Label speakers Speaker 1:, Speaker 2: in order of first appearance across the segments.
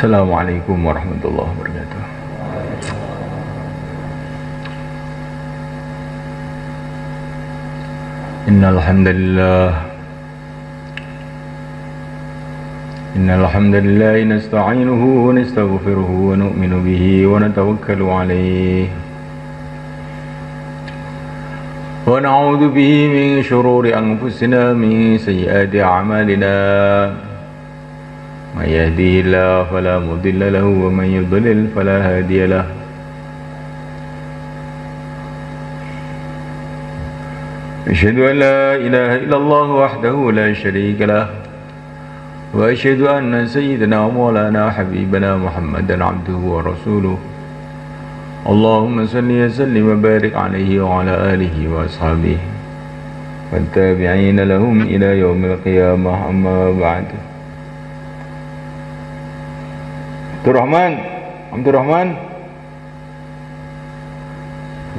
Speaker 1: Assalamualaikum warahmatullahi wabarakatuh. Innal hamdalillah nasta'inuhu wa nastaghfiruhu wa nu'minu bihi wa natawakkalu alayhi wa na'udzu bihi min shururi anfusina min sayyiati a'malina. من يهده الله فلا مضل له ومن يضلل فلا هادي له أشهد أن لا إله إلا الله وحده لا شريك له وأشهد أن سيدنا ومولانا حبيبنا محمدا عبده ورسوله اللهم صل وسلم وبارك عليه وعلى آله وأصحابه والتابعين لهم إلى يوم القيامة أما بعد. Abdurrahman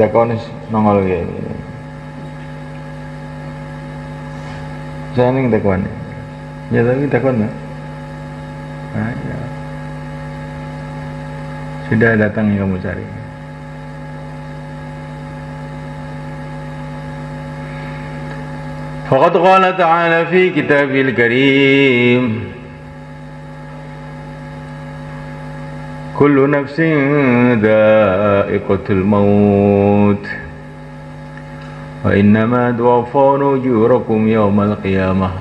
Speaker 1: dakon nongol kayak ini saya ning dakon ya tapi dakon nah, ya. Sudah datang yang kamu cari. Faqad qala ta'ala fi kitabil karim kullu nafsin dha'iqatul maut wa innama tuwaffawna ujurakum yawmal qiyamah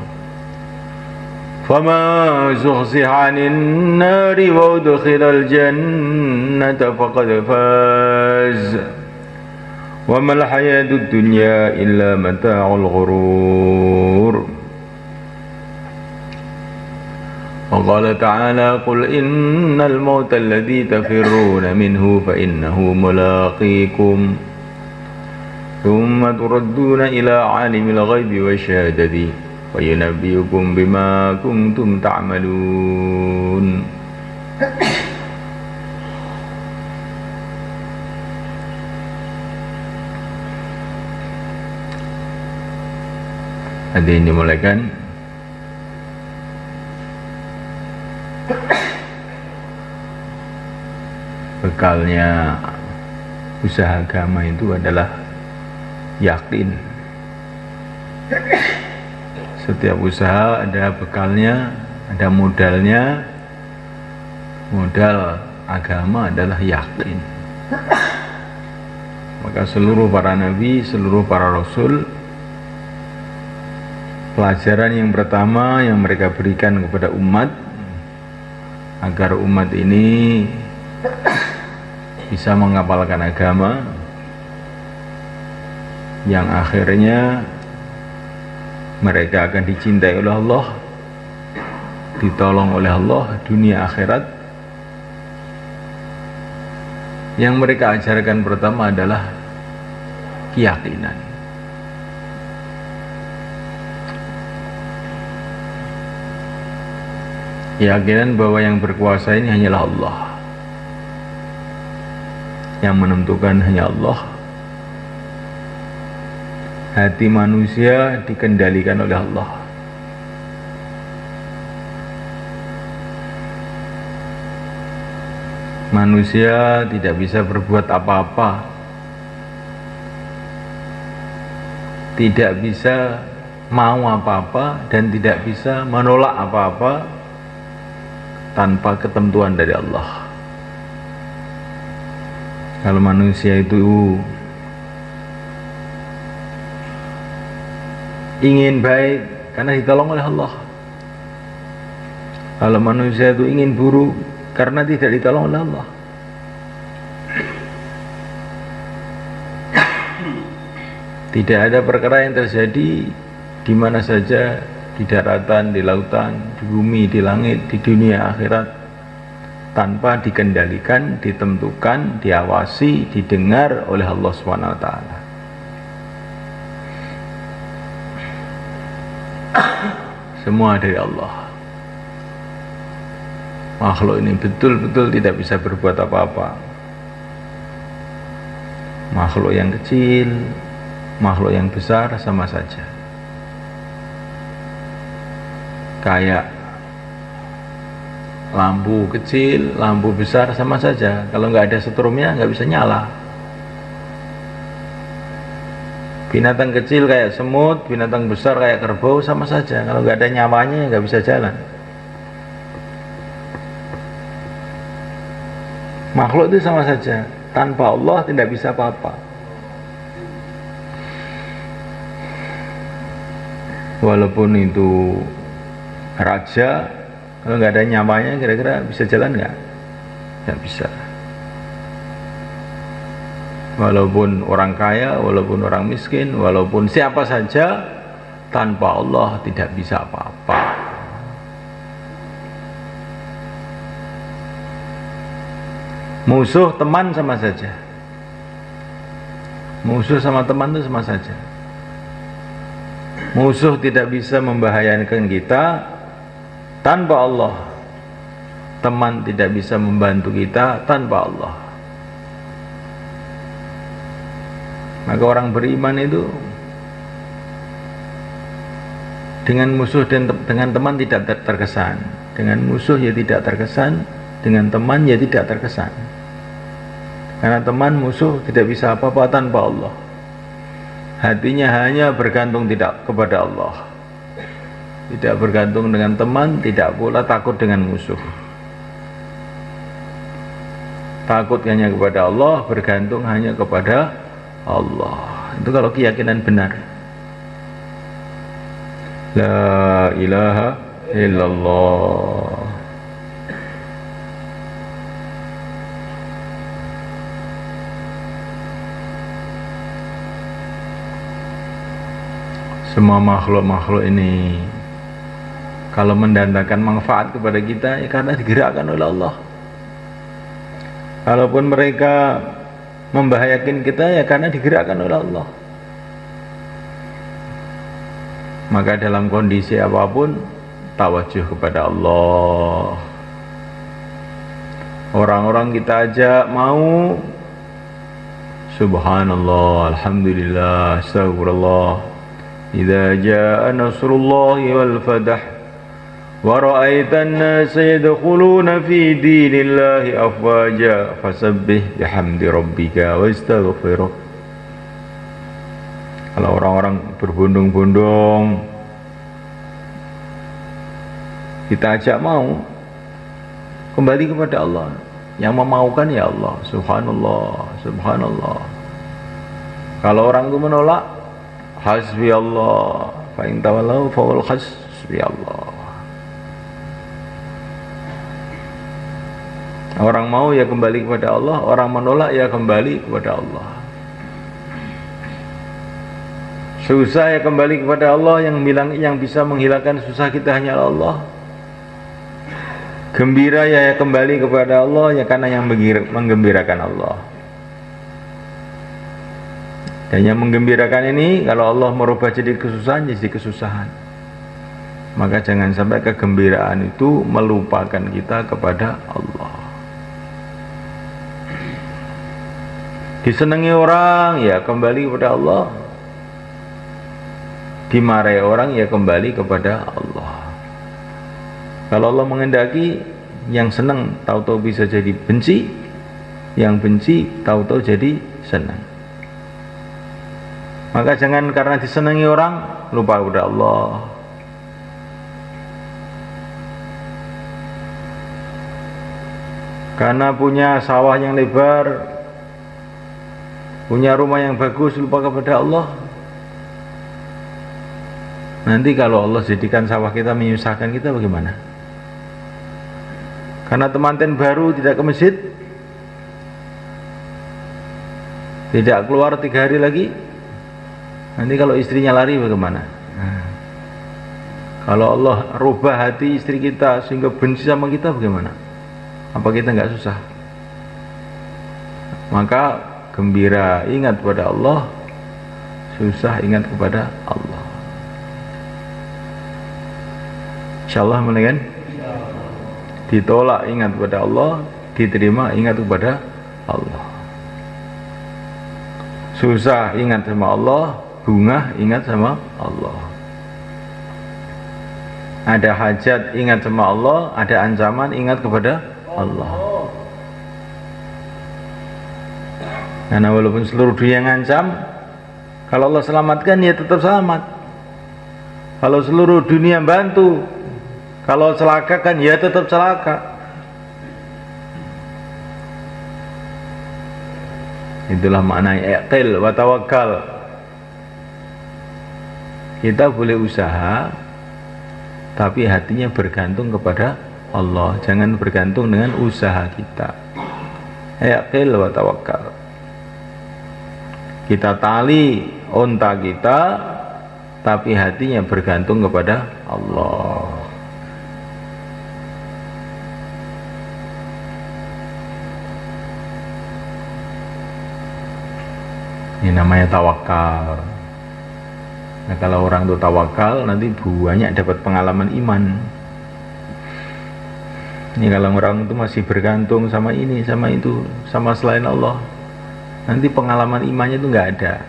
Speaker 1: faman zuhziha 'anil nari wa udkhilal jannata faqad faz wa mal hayatud dunya illa mata'ul ghurur. وقال تعالى قل إن الموت الذي تفرون منه فإنه ملاقيكم ثم تردون إلى عالم الغيب والشهادة وينبئكم بما كنتم تعملون. Hadirin dimulakan. Bekalnya usaha agama itu adalah yakin. Setiap usaha ada bekalnya, ada modalnya. Modal agama adalah yakin. Maka seluruh para nabi, seluruh para rasul, pelajaran yang pertama yang mereka berikan kepada umat agar umat ini bisa menghafalkan agama yang akhirnya mereka akan dicintai oleh Allah, ditolong oleh Allah dunia akhirat. Yang mereka ajarkan pertama adalah keyakinan. Keyakinan bahwa yang berkuasa ini hanyalah Allah, yang menentukan hanya Allah. Hati manusia dikendalikan oleh Allah. Manusia tidak bisa berbuat apa-apa, tidak bisa mau apa-apa, dan tidak bisa menolak apa-apa tanpa ketentuan dari Allah. Kalau manusia itu ingin baik karena ditolong oleh Allah. Kalau manusia itu ingin buruk karena tidak ditolong oleh Allah. Tidak ada perkara yang terjadi di mana saja, di daratan, di lautan, di bumi, di langit, di dunia akhirat, tanpa dikendalikan, ditentukan, diawasi, didengar oleh Allah SWT. Semua dari Allah. Makhluk ini betul-betul tidak bisa berbuat apa-apa. Makhluk yang kecil, makhluk yang besar sama saja. Kayak Lampu kecil, lampu besar sama saja. Kalau nggak ada setrumnya nggak bisa nyala. Binatang kecil kayak semut, binatang besar kayak kerbau sama saja. Kalau nggak ada nyawanya nggak bisa jalan. Makhluk itu sama saja. Tanpa Allah tidak bisa apa-apa. Walaupun itu raja, kalau nggak ada nyawanya kira-kira bisa jalan nggak? Nggak bisa. Walaupun orang kaya, walaupun orang miskin, walaupun siapa saja, tanpa Allah tidak bisa apa-apa. Musuh teman sama saja. Musuh sama teman itu sama saja. Musuh tidak bisa membahayakan kita tanpa Allah. Teman tidak bisa membantu kita tanpa Allah. Maka orang beriman itu dengan musuh dan dengan teman tidak terkesan. Dengan musuh ya tidak terkesan, dengan teman ya tidak terkesan. Karena teman musuh tidak bisa apa-apa tanpa Allah. Hatinya hanya bergantung tidak kepada Allah. Tidak bergantung dengan teman, tidak pula takut dengan musuh. Takut hanya kepada Allah, bergantung hanya kepada Allah. Itu kalau keyakinan benar. La ilaha illallah. Semua makhluk-makhluk ini kalau mendatangkan manfaat kepada kita ya karena digerakkan oleh Allah. Kalaupun mereka membahayakan kita ya karena digerakkan oleh Allah. Maka dalam kondisi apapun tawajuh kepada Allah. Orang-orang kita ajak mau subhanallah, alhamdulillah, astagfirullah. Idza jaa nasrullahi wal fath wa ra'aitan nasa yadkhuluna fi dinillahi afwaja fasabbih bihamdi rabbika wastaghfirhu. Kalau orang-orang berbondong-bondong kita ajak mau kembali kepada Allah. Yang memaukan ya Allah. Subhanallah, subhanallah. Kalau orang itu menolak, hasbi Allah, fa in tawallaw fa qul hasbi Allah. Orang mau ya kembali kepada Allah, orang menolak ya kembali kepada Allah. Susah ya kembali kepada Allah, yang bisa menghilangkan susah kita hanya Allah. Gembira ya kembali kepada Allah ya karena yang menggembirakan Allah. Dan yang menggembirakan ini kalau Allah merubah jadi kesusahan, jadi kesusahan. Maka jangan sampai kegembiraan itu melupakan kita kepada Allah. Disenangi orang ya kembali kepada Allah. Dimarahi orang ya kembali kepada Allah. Kalau Allah menghendaki yang senang tahu-tahu bisa jadi benci, yang benci tahu-tahu jadi senang. Maka jangan karena disenangi orang lupa kepada Allah. Karena punya sawah yang lebar, punya rumah yang bagus lupa kepada Allah. Nanti kalau Allah jadikan sawah kita menyusahkan kita bagaimana? Karena temanten baru tidak ke masjid, tidak keluar 3 hari lagi, nanti kalau istrinya lari bagaimana? Kalau Allah rubah hati istri kita sehingga benci sama kita bagaimana? Apa kita nggak susah? Maka gembira ingat kepada Allah, susah ingat kepada Allah. Insyaallah mulai kan? Ditolak ingat kepada Allah, diterima ingat kepada Allah. Susah ingat sama Allah, bunga ingat sama Allah. Ada hajat ingat sama Allah, ada ancaman ingat kepada Allah. Karena walaupun seluruh dunia ngancam, kalau Allah selamatkan ya tetap selamat. Kalau seluruh dunia bantu, kalau celaka kan ya tetap celaka. Itulah makna i'til wa tawakkal. Kita boleh usaha, tapi hatinya bergantung kepada Allah. Jangan bergantung dengan usaha kita. I'til wa tawakkal. Kita tali unta kita, tapi hatinya bergantung kepada Allah. Ini namanya tawakal. Nah, kalau orang itu tawakal, nanti banyak dapat pengalaman iman. Ini kalau orang itu masih bergantung sama ini, sama itu, sama selain Allah, nanti pengalaman imannya itu nggak ada.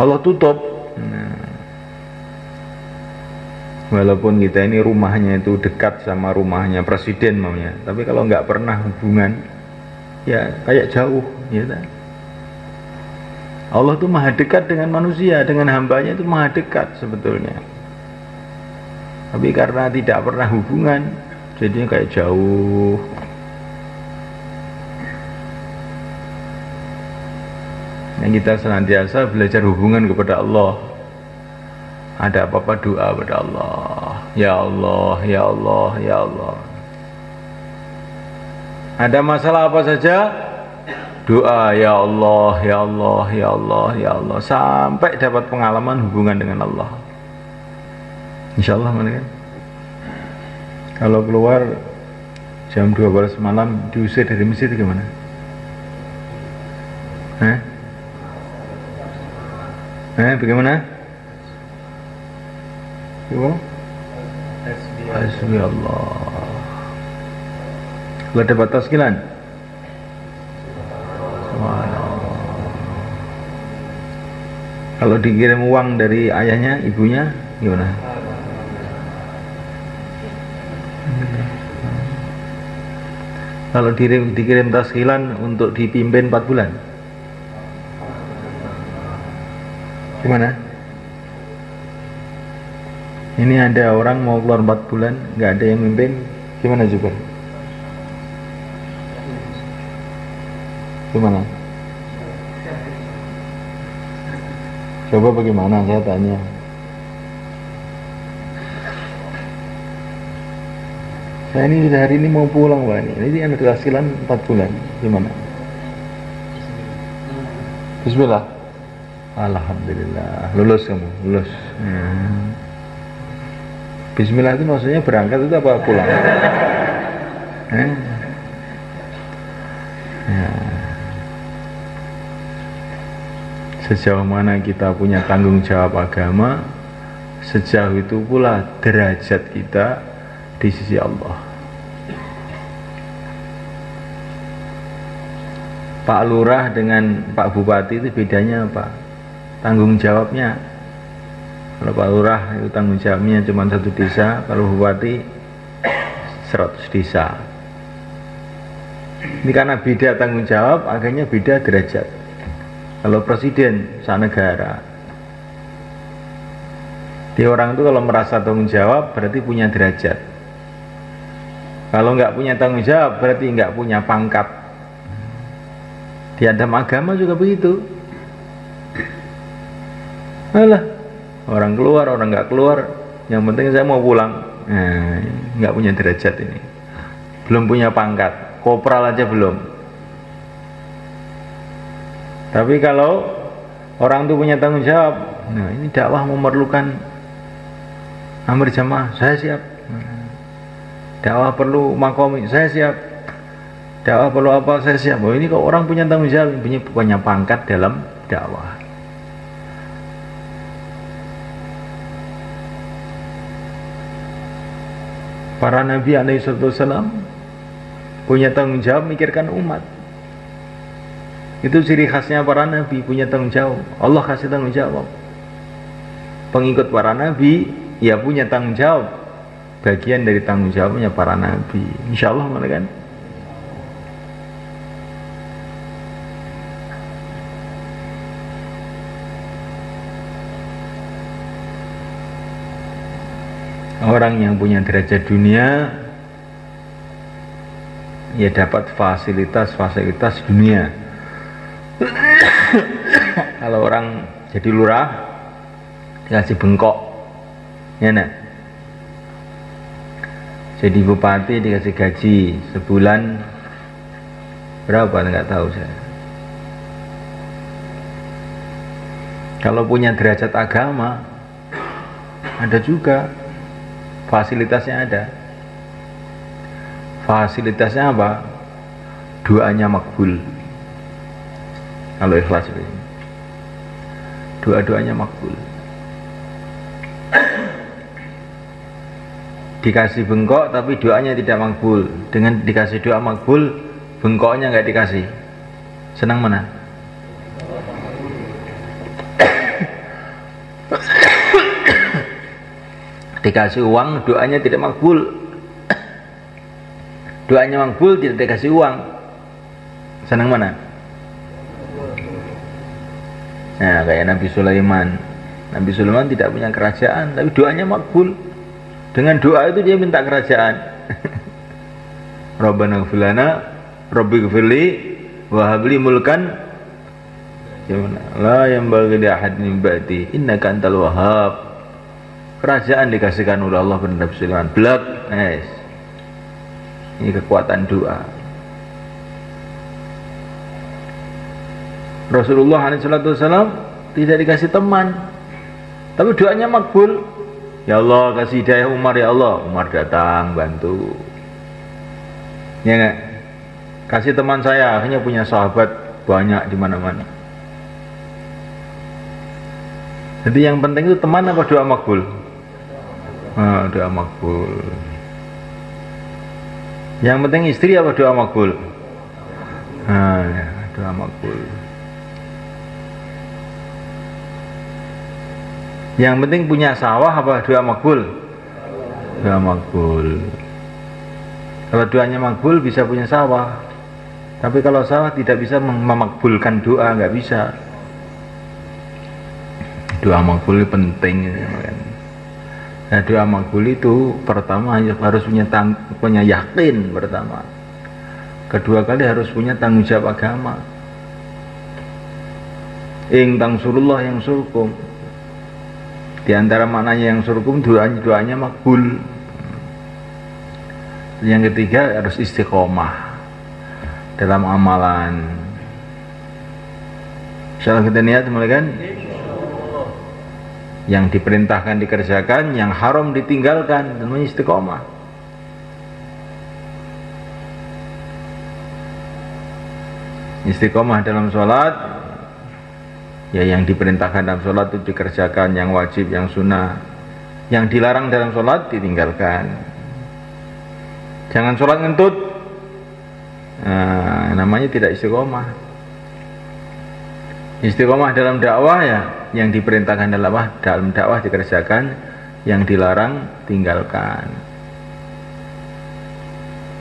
Speaker 1: Allah tutup. Nah, walaupun kita ini rumahnya itu dekat sama rumahnya presiden maunya, tapi kalau nggak pernah hubungan, ya kayak jauh, ya kan? Allah itu maha dekat dengan manusia, dengan hambanya itu maha dekat sebetulnya. Tapi karena tidak pernah hubungan, jadinya kayak jauh. Yang kita senantiasa belajar hubungan kepada Allah. Ada apa-apa doa kepada Allah. Ya Allah, ya Allah, ya Allah. Ada masalah apa saja, doa ya Allah, ya Allah, ya Allah, ya Allah, sampai dapat pengalaman hubungan dengan Allah. Insya Allah kan? Kalau keluar jam 12 malam diusir dari masjid gimana? Bagaimana? Gimana? Hasbi Allah. Kalau dapat taskilan? Kalau dikirim uang dari ayahnya, ibunya, gimana? Kalau dikirim taskilan untuk dipimpin 4 bulan, gimana? Ini ada orang mau keluar 4 bulan, nggak ada yang mimpin, gimana juga? Gimana? Coba bagaimana, saya tanya. Saya ini sudah hari ini mau pulang Pak, ini ada taskilan 4 bulan, gimana? Bismillah. Alhamdulillah, lulus kamu, lulus. Bismillah itu maksudnya berangkat itu apa pulang? Ya. Sejauh mana kita punya tanggung jawab agama, sejauh itu pula derajat kita di sisi Allah. Pak Lurah dengan Pak Bupati itu bedanya apa? Tanggung jawabnya. Kalau Pak Lurah itu tanggung jawabnya cuma 1 desa, kalau Bupati 100 desa. Ini karena beda tanggung jawab, akhirnya beda derajat. Kalau presiden sanegara, dia orang itu kalau merasa tanggung jawab berarti punya derajat. Kalau nggak punya tanggung jawab berarti nggak punya pangkat. Di dalam agama juga begitu. Alah, orang keluar, orang nggak keluar, yang penting saya mau pulang. Nah, nggak punya derajat ini, belum punya pangkat, kopral aja belum. Tapi kalau orang itu punya tanggung jawab, nah ini dakwah memerlukan amr jamaah, saya siap. Dakwah perlu makomi, saya siap. Dakwah perlu apa, saya siap. Oh, ini kok orang punya tanggung jawab, punya pangkat dalam dakwah. Para nabi alaihissalam punya tanggung jawab mikirkan umat. Itu ciri khasnya para nabi, punya tanggung jawab. Allah kasih tanggung jawab. Pengikut para nabi ya punya tanggung jawab, bagian dari tanggung jawabnya para nabi. Insya Allah mana kan. Orang yang punya derajat dunia ya dapat fasilitas dunia. Kalau orang jadi lurah dikasih bengkok, ya nak. Jadi bupati dikasih gaji sebulan berapa nggak tahu saya. Kalau punya derajat agama ada juga fasilitasnya ada. Fasilitasnya apa? Doanya makbul. Kalau ikhlas ini, doa-doanya makbul. Dikasih bengkok tapi doanya tidak makbul. Dengan dikasih doa makbul, bengkoknya nggak dikasih. Senang mana? Dikasih uang, doanya tidak makbul. Doanya makbul, tidak dikasih uang. Senang mana? Nah, kayak Nabi Sulaiman. Nabi Sulaiman tidak punya kerajaan, tapi doanya makbul. Dengan doa itu dia minta kerajaan. Rabbana ighfir lana, Rabbi ighfirli, wa habli mulkan la yanbaghi li ahadin min ba'di, innaka antal wahhab. Kerajaan dikasihkan oleh Allah kepada Nabi Sulaiman. Blak, nice. Ini kekuatan doa. Rasulullah SAW tidak dikasih teman, tapi doanya makbul. Ya Allah kasih hidayah Umar, ya Allah. Umar datang bantu. Ya enggak? Kasih teman saya, akhirnya punya sahabat banyak di mana-mana. Jadi yang penting itu teman apa doa makbul? Doa makbul. Yang penting istri apa doa makbul? Ya, doa makbul. Yang penting punya sawah apa doa makbul? Doa makbul. Kalau doanya makbul bisa punya sawah. Tapi kalau sawah tidak bisa memakbulkan doa, nggak bisa. Doa makbul penting. Nah, doa makbul itu pertama harus punya yakin pertama. Kedua kali harus punya tanggung jawab agama. Ing tangsurullah yang surkum. Di antara maknanya yang surkum doanya makbul. Yang ketiga harus istiqomah dalam amalan. Insyaallah kita niat mulai kan? Yang diperintahkan dikerjakan, yang haram ditinggalkan, namanya istiqomah. Istiqomah dalam sholat, ya yang diperintahkan dalam sholat itu dikerjakan, yang wajib, yang sunnah. Yang dilarang dalam sholat ditinggalkan. Jangan sholat ngentut, namanya tidak istiqomah. Istiqomah dalam dakwah ya, yang diperintahkan dalam dakwah dikerjakan, yang dilarang tinggalkan.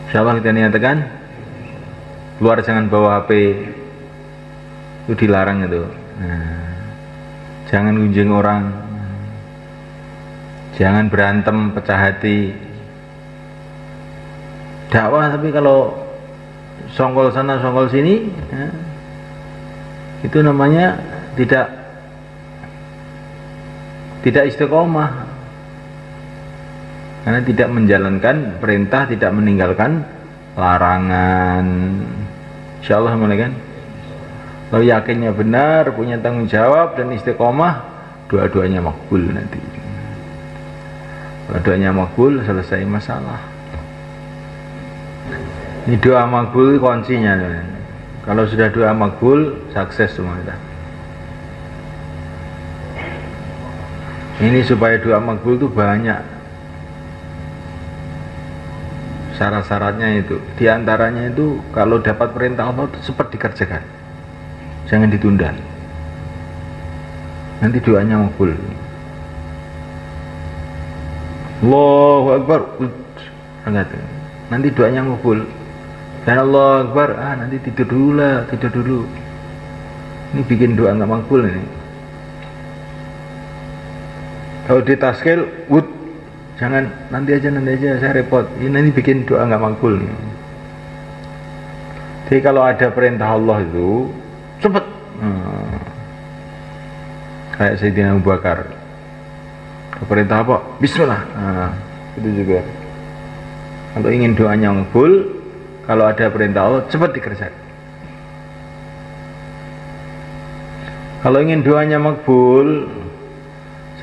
Speaker 1: Insyaallah kita niatkan. Keluar jangan bawa HP, itu dilarang itu. Jangan gunjing orang, jangan berantem pecah hati. Dakwah tapi kalau songkol sana songkol sini, itu namanya tidak istiqomah, karena tidak menjalankan perintah, tidak meninggalkan larangan. Insyaallah mulai kan. Kalau yakinnya benar, punya tanggung jawab dan istiqomah, doa-doanya makbul nanti. Kalau doanya makbul, selesai masalah. Ini doa makbul kuncinya. Kalau sudah doa makbul, sukses semua kita. Ini supaya doa makbul itu banyak syarat-syaratnya itu. Di antaranya itu kalau dapat perintah Allah itu cepat dikerjakan. Jangan ditunda. Nanti doanya makbul. Allahu Akbar, nanti doanya ngubul. Dan Allahu Akbar, nanti tidur dulu lah, tidur dulu. Ini bikin doa nggak makbul ini. Kalau di taskil, jangan nanti aja saya repot. Ini nanti bikin doa nggak makbul nih. Jadi kalau ada perintah Allah itu cepet. Kayak Sayyidina Abu Bakar. Perintah apa? Bismillah. Itu juga. Kalau ingin doanya makbul, kalau ada perintah Allah cepat dikerjakan. Kalau ingin doanya makbul,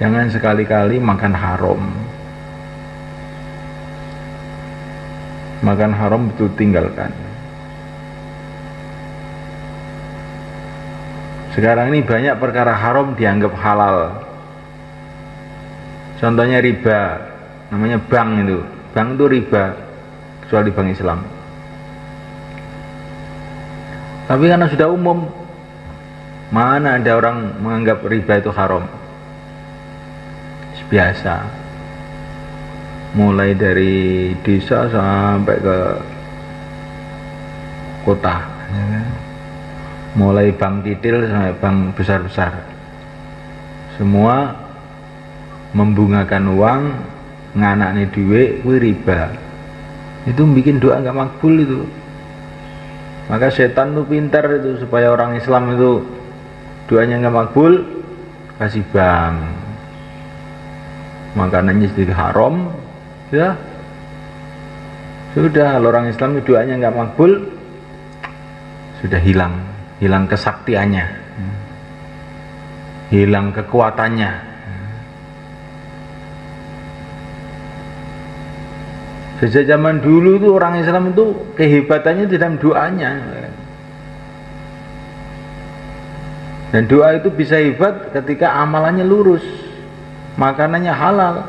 Speaker 1: jangan sekali-kali makan haram. Makan haram itu tinggalkan. Sekarang ini banyak perkara haram dianggap halal. Contohnya riba, namanya bank itu. Bank itu riba, kecuali bank Islam. Tapi karena sudah umum, mana ada orang menganggap riba itu haram? Biasa. Mulai dari desa sampai ke kota, ya kan? Mulai bank kecil sampai bank besar-besar, semua membungakan uang, nganakne duit, kuwi riba. Itu bikin doa nggak makbul itu. Maka setan tuh pintar itu supaya orang Islam itu doanya nggak makbul, kasih bank, makanannya jadi haram, ya sudah. Kalau orang Islam itu doanya nggak makbul, sudah hilang kesaktiannya, hilang kekuatannya. Sejak zaman dulu itu orang Islam itu kehebatannya di dalam doanya. Dan doa itu bisa hebat ketika amalannya lurus, makanannya halal.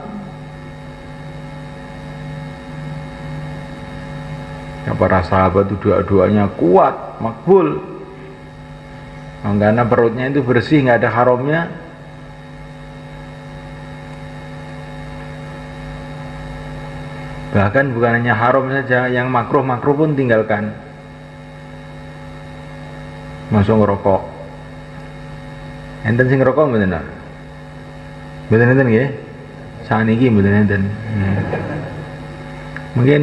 Speaker 1: Ya, para sahabat itu doa-doanya kuat, makbul. Karena perutnya itu bersih, nggak ada haramnya. Bahkan bukan hanya haram saja, yang makruh pun tinggalkan. Masuk ngerokok. Enten sing ngerokok mboten nak? Mboten enten nggih? Saniki mboten enten. Mungkin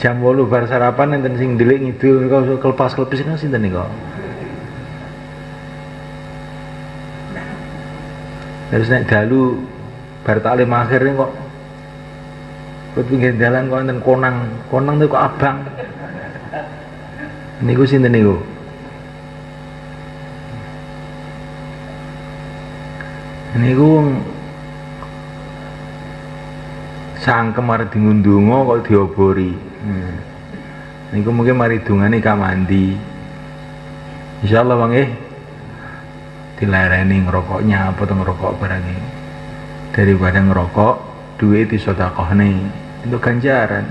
Speaker 1: jam 8 bar sarapan enten sing ndelik ngidul kok kelepas-kelepis kan sinten niku. Terus nek dalu bar taklim akhir kok pinggir dalan kok enten konang itu kok abang. Niku sinten niku? Niku sangkem arep ngundunga kok diobori. Niku mungkin mari dungane kamandi. Insyaallah Bang nggih. Dilereni ngerokoknya apa to ngerokok barang ini. Daripada ngerokok, duit disedekahne. Itu ganjaran.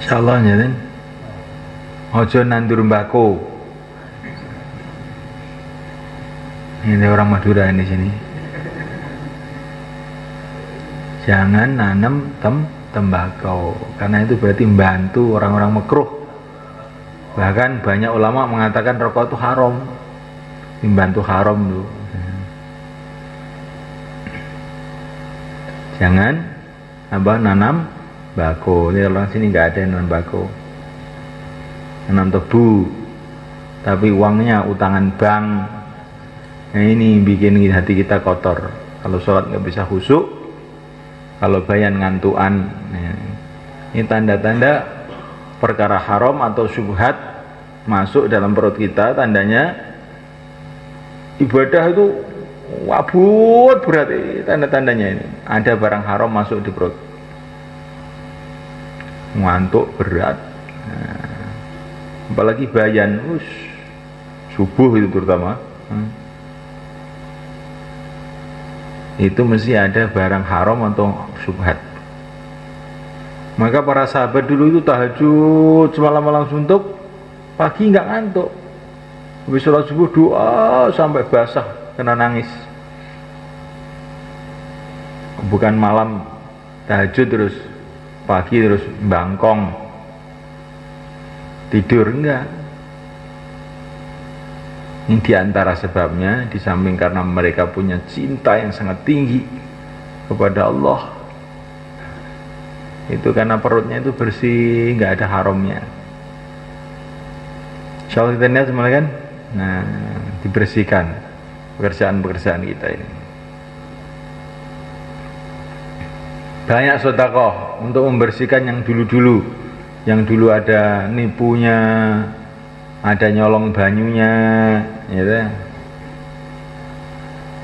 Speaker 1: Insyaallah nyen. Ojo nandur mbako. Ini orang Madura di sini. Jangan nanam tembakau, karena itu berarti membantu orang-orang makruh. Bahkan banyak ulama mengatakan rokok itu haram, membantu haram tuh. Jangan nanam bako. Ini orang sini nggak ada yang nanam bako, nanam tebu, tapi uangnya utangan bank. Nah ini bikin hati kita kotor. Kalau sholat nggak bisa khusyuk, kalau bayan ngantuan. Nah, ini tanda-tanda perkara haram atau syubhat masuk dalam perut kita. Tandanya ibadah itu wabut berarti. Tanda-tandanya ini ada barang haram masuk di perut, ngantuk berat. Nah, apalagi bayan subuh itu terutama. Itu mesti ada barang haram atau syubhat. Maka para sahabat dulu itu tahajud semalam-malam suntuk, pagi nggak ngantuk. Habis sholat subuh doa sampai basah, kena nangis. Bukan malam tahajud terus pagi terus bangkong tidur, enggak. Ini diantara sebabnya, di samping karena mereka punya cinta yang sangat tinggi kepada Allah, itu karena perutnya itu bersih, nggak ada haramnya. Insya Allah kita lihat semua kan, nah dibersihkan pekerjaan-pekerjaan kita ini. Banyak sedekah untuk membersihkan yang dulu-dulu, yang dulu ada nipunya, ada nyolong banyunya, gitu.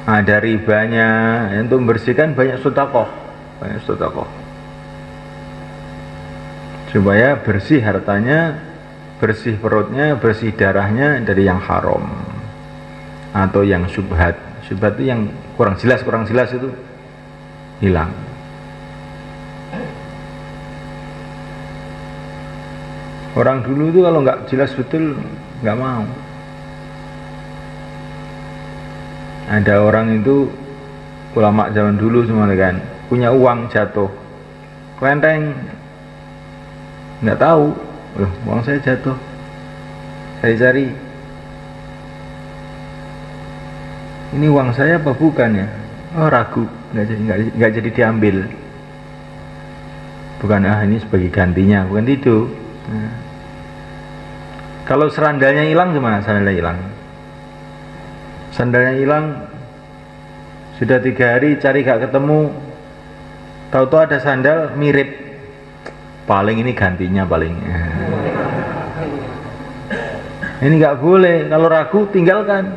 Speaker 1: Ada ribanya, untuk membersihkan banyak sedekah, supaya bersih hartanya, bersih perutnya, bersih darahnya dari yang haram atau yang syubhat. Syubhat itu yang kurang jelas itu hilang. Orang dulu itu kalau nggak jelas betul nggak mau. Ada orang itu, ulama zaman dulu semua kan, punya uang jatuh, kelenteng, nggak tahu, loh uang saya jatuh, saya cari, ini uang saya apa bukan ya? Oh ragu, nggak jadi diambil. Bukan ini sebagai gantinya, bukan itu. Nah. Kalau sandalnya hilang gimana? Sandalnya hilang, sudah 3 hari cari gak ketemu, tahu-tahu ada sandal mirip, paling ini gantinya paling. Ini nggak boleh. Kalau ragu tinggalkan.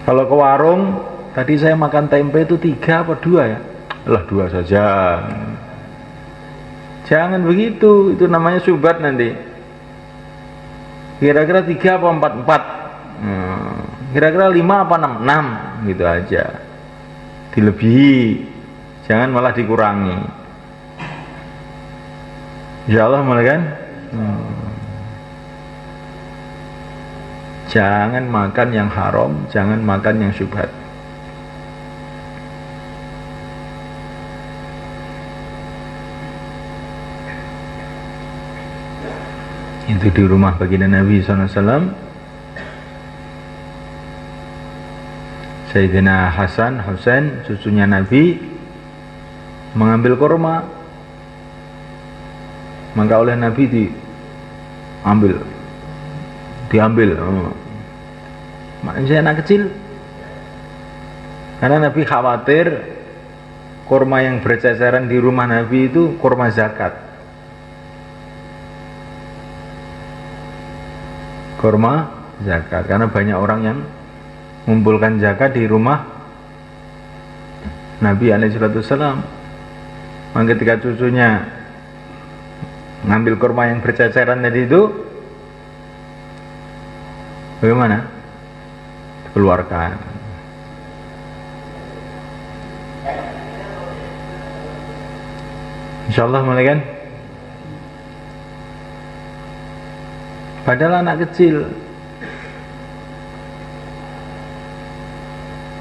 Speaker 1: Kalau ke warung, tadi saya makan tempe itu 3 apa 2 ya? Lah 2 saja. Jangan begitu, itu namanya syubhat nanti. Kira-kira 3 apa 4? Kira-kira 5 apa 6 gitu aja. Dilebihi, jangan malah dikurangi. Insya Allah mulai kan? Jangan makan yang haram, jangan makan yang syubhat. Itu di rumah baginda Nabi SAW. Sayyidina Hasan, Husain, cucunya Nabi, mengambil kurma, maka oleh Nabi diambil. Makanya anak kecil, karena Nabi khawatir kurma yang berceceran di rumah Nabi itu kurma zakat. Kurma zakat, karena banyak orang yang mengumpulkan zakat di rumah Nabi alaihissalam. Maka ketika cucunya ngambil kurma yang berceceran tadi itu, bagaimana? Dikeluarkan. Insyaallah mulai kan? Padahal anak kecil.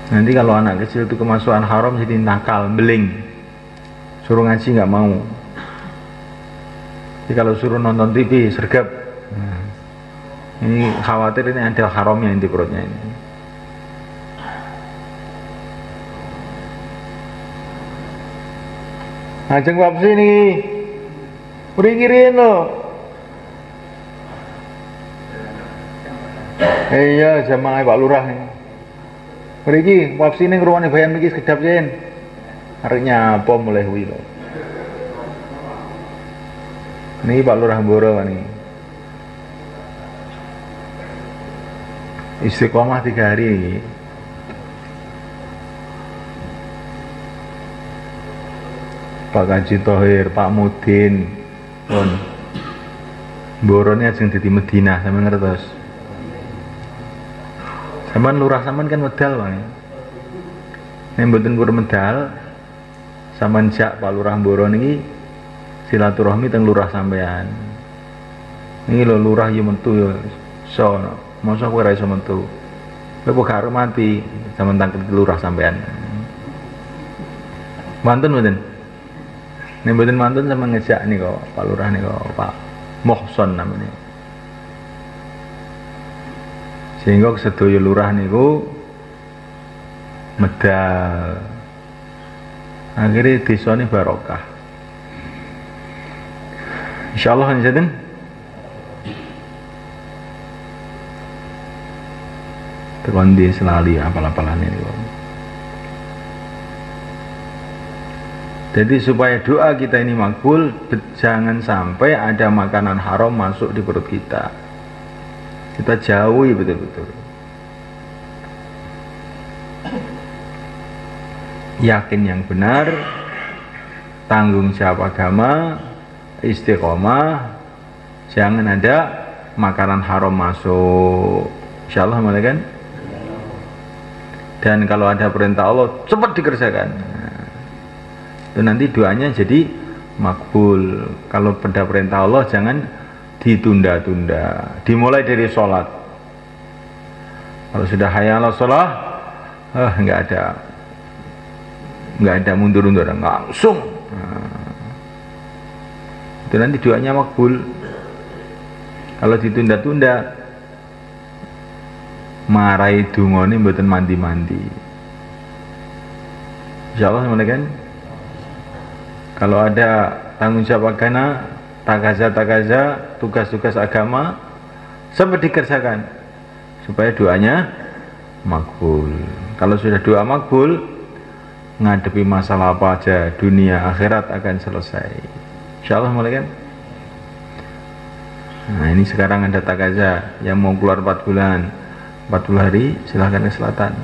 Speaker 1: Nanti kalau anak kecil itu kemasukan haram jadi nakal, beling, suruh ngaji nggak mau. Jadi kalau suruh nonton TV sergap. Ini khawatir ini ada haramnya di perutnya ini. Ajeng wapsi nih, berikirin lo. Iya, jamaah Pak Lurah nih. Mriki wapsi ning ruwane bayan iki sekedap yen. Arek nyapa mulai kuwi lho. Niki Pak Lurah Mboro nih. Istiqomah 3 hari ini. Pak Kaji Thohir, Pak Mudin, pun Borone ajeng dadi Medina, sampeyan ngertos. Sampeyan lurah sampeyan kan medal Bang. Nek mboten purun medal, sampeyan jak Pak Lurah Mboro niki silaturahmi teng lurah sampean. Ini lho lurah yo metu yo iso. Mosok kowe ora iso metu. Kowe kok gak mati sampean tangkep lurah sampean. Mantun mboten? Nek mboten mantun sama ngejak nika Pak Lurah nika Pak Mohson namanya. Sehingga sedaya lurah niku medal. Akhirnya desa ini barokah. Insyaallah njaten. Tekan di selali apal-apalane niku. Jadi supaya doa kita ini makbul, jangan sampai ada makanan haram masuk di perut kita. Kita jauhi betul-betul. Yakin yang benar, tanggung jawab agama, istiqomah, jangan ada makanan haram masuk. Insyaallah kan? Dan kalau ada perintah Allah, cepat dikerjakan. Itu nanti doanya jadi makbul. Kalau pada perintah Allah jangan ditunda-tunda. Dimulai dari sholat. Kalau sudah hayya 'alas shalah, nggak ada mundur-mundur, langsung. Itu nanti doanya makbul. Kalau ditunda-tunda, marai dungane mboten mandi-mandi. Insyaallah kan? Kalau ada tanggung jawab agama, takaza, tugas-tugas agama, sempat dikerjakan supaya doanya makbul. Kalau sudah doa makbul, ngadepi masalah apa aja, dunia akhirat akan selesai. Insyaallah kan? Nah ini sekarang ada takaza yang mau keluar 4 bulan, 40 hari, silahkan ke selatan.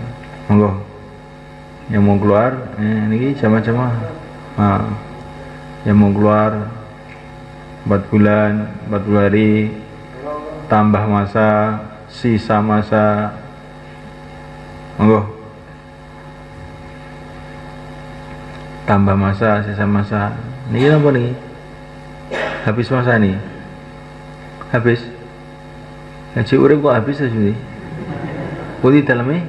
Speaker 1: Monggo. Yang mau keluar, ini jamaah-jamaah. Yang mau keluar 4 bulan, 40 hari, tambah masa, sisa masa. Monggo. Tambah masa, sisa masa. Ini apa nih? Habis masa nih. Habis. Ngaji urip kok habis aja nih. Putih dalamnya?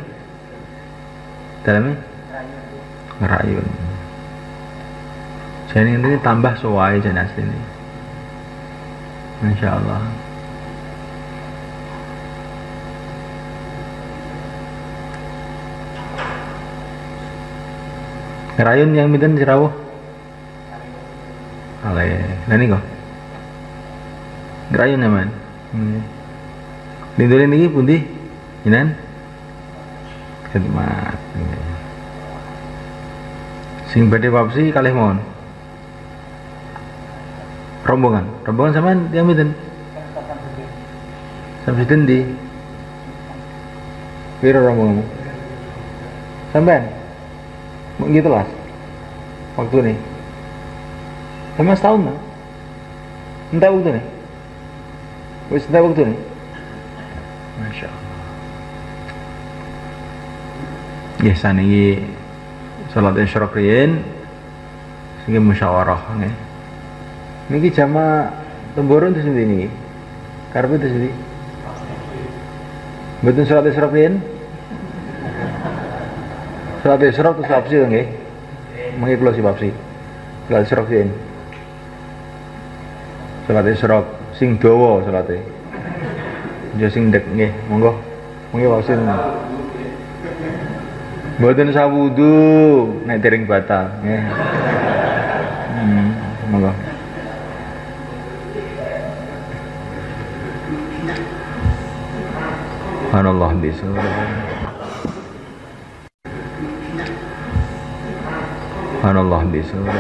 Speaker 1: Dalamnya? Ngerayun. Jadi ini tambah sesuai jenis ini. Masya Allah. Ngerayun yang minten dirawuh. Ale, nani kok? Ngerayun aman. Lindulin ini pundi? Inan? Khidmat. Sing badhe wapsi kalih mohon. Rombongan sampean yang miten. Samsudin di. Piro rombonganmu? Sampean? Mau gitu lah. Waktu nih. Sama setahun lah. Entah waktu nih. Wis entah waktu nih. Masya Allah. Ya saniki salat isyraq riyen sing musyawarah nggih. Niki jamaah temburun terus niki. Karepe terus niki. Mboten salat isyraq riyen. Salat isyraq terus wapsi nggih. Mangke kula si wapsi. Salat isyraq riyen. Salat isyraq sing dawa salate. Ya sing ndek nggih, monggo. Mangke wapsi. Mboten sawudu nek dereng batal nggih. Monggo. Subhanallah bismillah. Subhanallah bismillah.